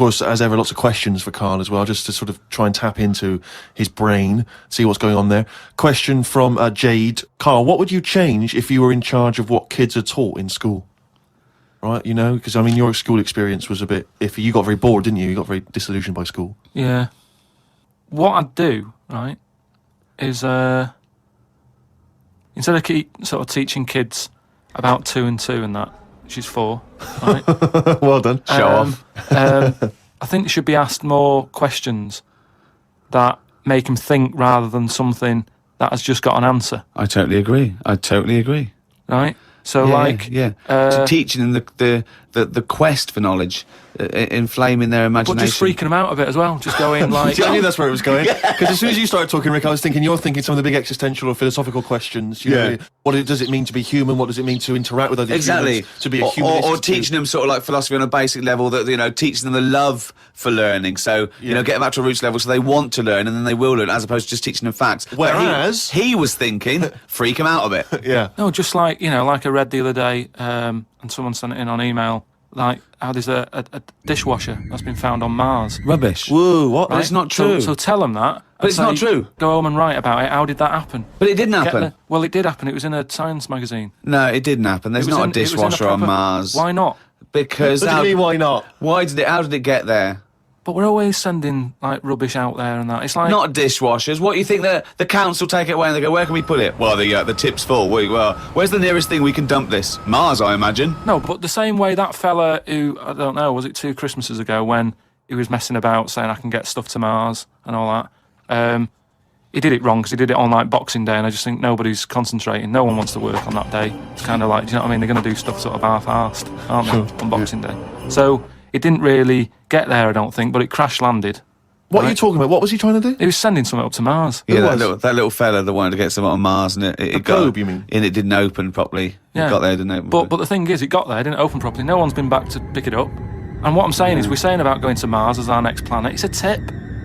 course, as ever, lots of questions for Karl as well, just to sort of try and tap into his brain, see what's going on there. Question from Jade. Karl, what would you change if you were in charge of what kids are taught in school? Right, you know, because, I mean, your school experience was a bit iffy. You got very bored, didn't you? You got very disillusioned by school. Yeah. What I'd do, right, is instead of sort of teaching kids about 2 and 2 and that, which is 4, right? Well done. Show off. I think they should be asked more questions that make them think rather than something that has just got an answer. I totally agree. Right? So, so teaching them the quest for knowledge, inflaming their imagination. But just freaking them out a bit as well. Just going like... See, I knew that's where it was going. Because as soon as you started talking, Rick, I was thinking you're thinking some of the big existential or philosophical questions. You know, what does it mean to be human? What does it mean to interact with other humans? To be a human. Or teaching them sort of like philosophy on a basic level, that, you know, teaching them the love for learning. So, you know, get them back to a roots level so they want to learn and then they will learn, as opposed to just teaching them facts. Whereas... He was thinking, freak them out a bit. Yeah. No, just like, you know, like I read the other day, and someone sent it in on email, like how there's a dishwasher that's been found on Mars. Rubbish. Whoa, what? Right? But it's not true. So tell them that. But it's not true. Go home and write about it. How did that happen? But it didn't happen. Well, it did happen. It was in a science magazine. No, it didn't happen. There's not a dishwasher on Mars. Why not? Because... What do you mean, why not? How did it get there? But we're always sending, like, rubbish out there and that. It's like... Not dishwashers. What do you think the council take it away and they go, where can we put it? Well, the tip's full. Well, where's the nearest thing we can dump this? Mars, I imagine. No, but the same way that fella who, I don't know, was it 2 Christmases ago, when he was messing about saying I can get stuff to Mars and all that, he did it wrong because he did it on, like, Boxing Day, and I just think nobody's concentrating. No one wants to work on that day. It's kind of like, do you know what I mean? They're going to do stuff sort of half-arsed, aren't they, on Boxing Day? So... it didn't really get there, I don't think, but it crash-landed. What are you talking about? What was he trying to do? He was sending something up to Mars. Yeah, that little fella that wanted to get something on Mars, and it got... globe, you mean? And it didn't open properly. Yeah. It got there, didn't open. But the thing is, it got there, it didn't open properly. No one's been back to pick it up. And what I'm saying is, we're saying about going to Mars as our next planet. It's a tip.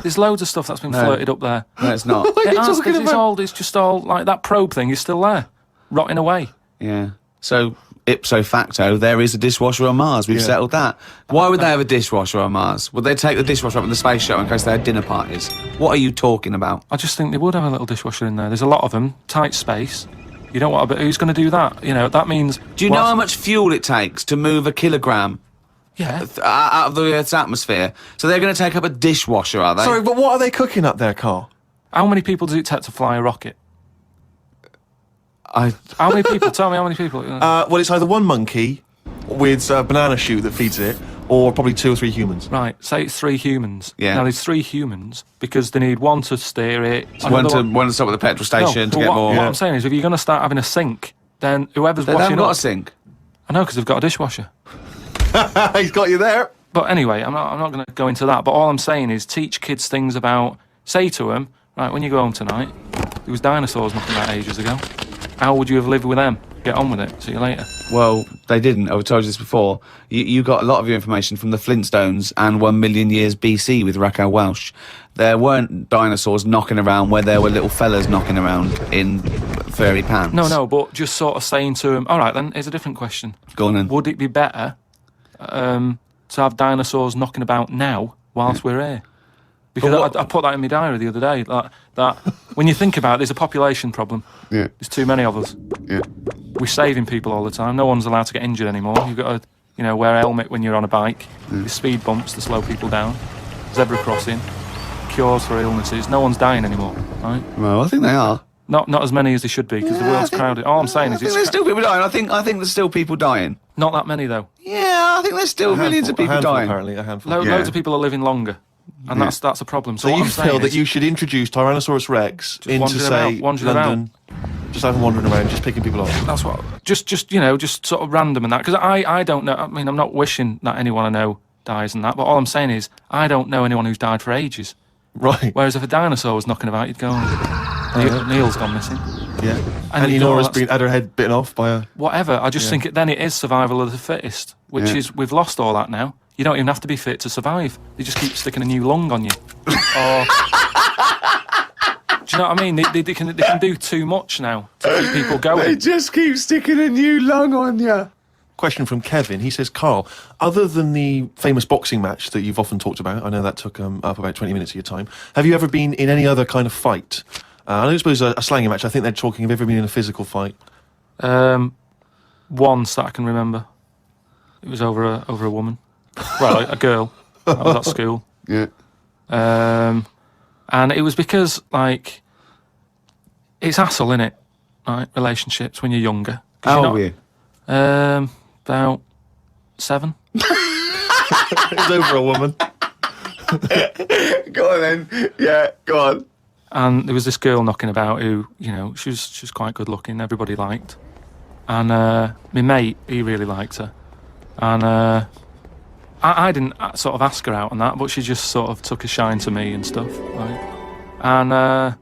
There's loads of stuff that's been flirted up there. No, it's not. What are you talking about? It's just all, like, that probe thing is still there, rotting away. Yeah. So... ipso facto, there is a dishwasher on Mars. We've settled that. Why would they have a dishwasher on Mars? Would they take the dishwasher up in the space shuttle in case they had dinner parties? What are you talking about? I just think they would have a little dishwasher in there. There's a lot of them, tight space. You don't want to, but who's going to do that? You know, that means... Do you know how much fuel it takes to move a kilogram out of the Earth's atmosphere? So they're going to take up a dishwasher, are they? Sorry, but what are they cooking up there, Karl? How many people does it take to fly a rocket? How many people? Tell me how many people. Well, it's either one monkey with a banana shoot that feeds it, or probably 2 or 3 humans. Right, say it's 3 humans. Yeah. Now, there's 3 humans, because they need one to steer it. One to stop at the petrol station to get more... What I'm saying is, if you're going to start having a sink, then whoever's washing up... They haven't got a sink. I know, because they've got a dishwasher. He's got you there. But anyway, I'm not going to go into that, but all I'm saying is teach kids things about... Say to them, right, when you go home tonight, there was dinosaurs knocking about ages ago. How would you have lived with them? Get on with it. See you later. Well, they didn't. I've told you this before. You got a lot of your information from the Flintstones and 1 million years BC with Raquel Welch. There weren't dinosaurs knocking around where there were little fellas knocking around in furry pants. No, but just sort of saying to them, all right, then, here's a different question. Go on then. Would it be better to have dinosaurs knocking about now whilst we're here? Because I put that in my diary the other day, that when you think about it, there's a population problem. Yeah. There's too many of us. Yeah. We're saving people all the time. No one's allowed to get injured anymore. You've got to, wear a helmet when you're on a bike. There's speed bumps to slow people down. Zebra crossing. Cures for illnesses. No one's dying anymore, right? Well, I think they are. Not as many as they should be, because the world's crowded. All I'm saying is... there's still people dying. I think there's still people dying. Not that many, though. Yeah, I think there's still millions of people dying. Apparently, a handful. Loads of people are living longer. And that's a problem. So you feel that you should introduce Tyrannosaurus Rex into, say, London, just have them wandering around, just picking people up. That's what... Just sort of random and that. Because I don't know... I mean, I'm not wishing that anyone I know dies and that, but all I'm saying is I don't know anyone who's died for ages. Right. Whereas if a dinosaur was knocking about, you'd go... Neil's gone missing. Yeah. And Nora's had her head bitten off by a... Whatever. I just think then it is survival of the fittest, which is... We've lost all that now. You don't even have to be fit to survive. They just keep sticking a new lung on you. Or... Do you know what I mean? They can do too much now to keep people going. They just keep sticking a new lung on you. question from Kevin. He says, Carl, other than the famous boxing match that you've often talked about, I know that took up about 20 minutes of your time, have you ever been in any other kind of fight? I don't suppose a slanging match. I think they're talking, have you ever been in a physical fight? Once that I can remember. It was over a woman. Well, a girl. I was at school. Yeah. And it was because, like, it's hassle, innit? Right, relationships when you're younger. How old were you? About 7. It was over a woman. Go on then. Yeah, go on. And there was this girl knocking about who, you know, she was quite good looking, everybody liked. And my mate, he really liked her. And I didn't sort of ask her out on that, but she just sort of took a shine to me and stuff. Right? And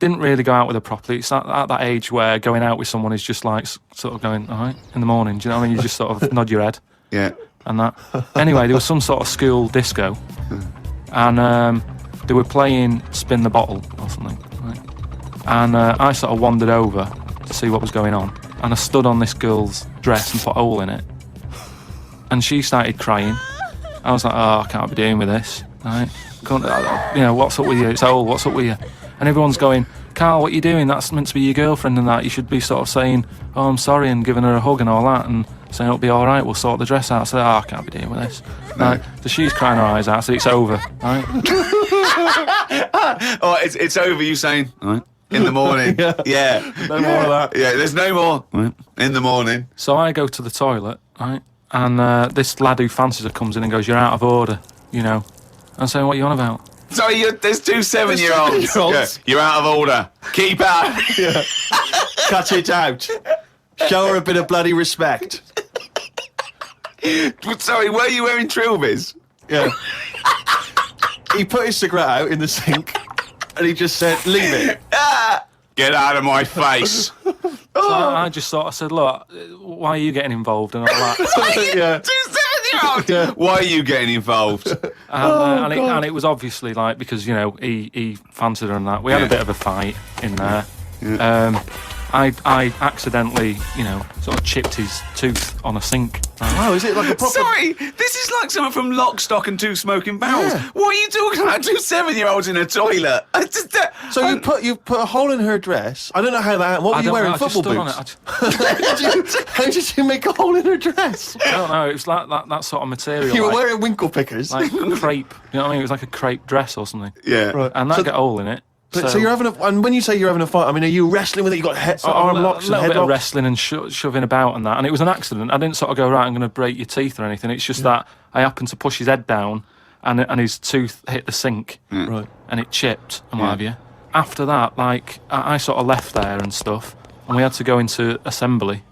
didn't really go out with her properly. It's at that age where going out with someone is just like sort of going, all right, in the morning, do you know what I mean? You just sort of nod your head. Yeah. And that. Anyway, there was some sort of school disco. And they were playing Spin the Bottle or something. Right? And I sort of wandered over to see what was going on. And I stood on this girl's dress and put a hole in it. And she started crying. I was like, oh, I can't be doing with this. Right? You know, what's up with you? It's a hole, what's up with you? And everyone's going, Carl, what are you doing? That's meant to be your girlfriend and that. You should be sort of saying, oh, I'm sorry, and giving her a hug and all that, and saying it'll be all right, we'll sort the dress out. I said, oh, I can't be dealing with this. Right? So she's crying her eyes out, I said, it's over. Right? Oh, it's over, you saying, all right, in the morning. Yeah. No more of that. Yeah, there's no more. Right. In the morning. So I go to the toilet, right? And this lad who fancies her comes in and goes, you're out of order, you know. I'm saying, what are you on about? Sorry, there's 2 7-year-olds. Yeah. You're out of order. Keep out. Yeah. Cut it out. Show her a bit of bloody respect. Sorry, were you wearing trilbies? Yeah. He put his cigarette out in the sink and he just said, leave it. Get out of my face. So I just sort of said, look, why are you getting involved and all that? Yeah. 2 7-year-olds. Yeah. Why are you getting involved? And it was obviously like, because, you know, he fancied her and that. We had a bit of a fight in there. Yeah. I accidentally, you know, sort of chipped his tooth on a sink. Wow, is it like a proper... Sorry, this is like someone from Lock, Stock and Two Smoking Barrels. Yeah. What are you talking about? 2 7-year-olds in a toilet. So you put a hole in her dress. I don't know how that... What were you wearing, football boots? How did you make a hole in her dress? I don't know, it was like that sort of material. You were like, wearing winkle pickers. like crepe, you know what I mean? It was like a crepe dress or something. Yeah. Right. And that got a hole in it. So you're having and when you say you're having a fight, I mean, are you wrestling with it? You got arm locks and a little head bit of locks? wrestling and shoving about and that, and it was an accident. I didn't sort of go, right, I'm going to break your teeth or anything. It's just that I happened to push his head down, and his tooth hit the sink, Right. and it chipped and what have you. After that, like I sort of left there and stuff, and we had to go into assembly,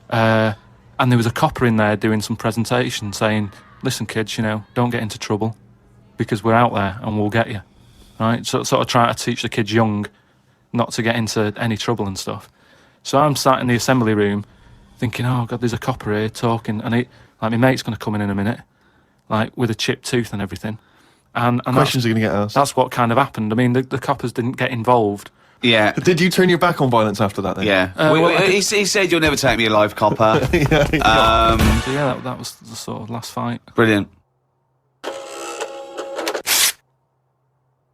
and there was a copper in there doing some presentation saying, "Listen, kids, you know, don't get into trouble, because we're out there and we'll get you." Right, so sort of trying to teach the kids young not to get into any trouble and stuff. So I'm sat in the assembly room thinking, oh God, there's a copper here talking, and like my mate's going to come in a minute, like with a chipped tooth and everything. And Questions are going to get asked. That's what kind of happened. I mean, the coppers didn't get involved. Yeah. Did you turn your back on violence after that then? Yeah. He said, you'll never take me alive, copper. So yeah, that was the sort of last fight. Brilliant.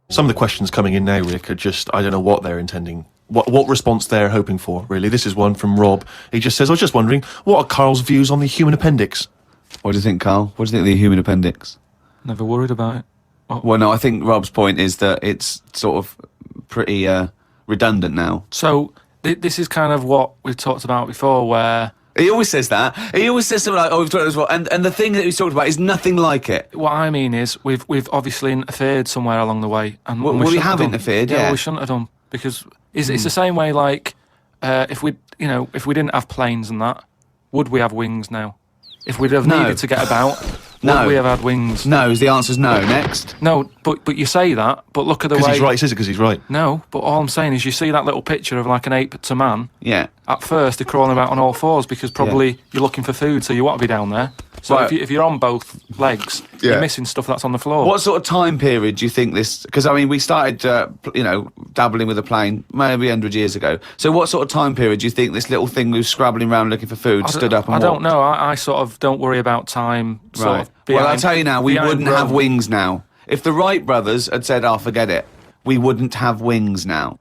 Some of the questions coming in now, Rick, are just, I don't know what they're intending, what response they're hoping for, really. This is one from Rob. He just says, I was just wondering, what are Carl's views on the human appendix? What do you think, Carl? What do you think of the human appendix? Never worried about it. Well, no, I think Rob's point is that it's sort of pretty redundant now. So this is kind of what we've talked about before, where... He always says that. He always says something like, oh, we've talked about this before. And the thing that he's talked about is nothing like it. What I mean is, we've obviously interfered somewhere along the way. And Well, we have interfered, yeah. We shouldn't have done, because it's the same way, like, if we didn't have planes and that, would we have wings now? If we'd have needed to get about, would we have had wings? No, the answer's no. Next. No, but you say that, but look at the way... Because he's right, he says it because he's right. No, but all I'm saying is you see that little picture of like an ape to man. Yeah. at first they're crawling about on all fours because probably you're looking for food, so you want to be down there. So Right. if you're on both legs, Yeah. you're missing stuff that's on the floor. What sort of time period do you think this? Because I mean, we started, dabbling with a plane maybe 100 years ago. So what sort of time period do you think this little thing who's scrabbling around looking for food stood up and I don't walked? know. I sort of don't worry about time. Sort Right. of Well, I'll behind- tell you now, we behind wouldn't have Rome. wings now. If the Wright brothers had said, "Oh, forget it," we wouldn't have wings now.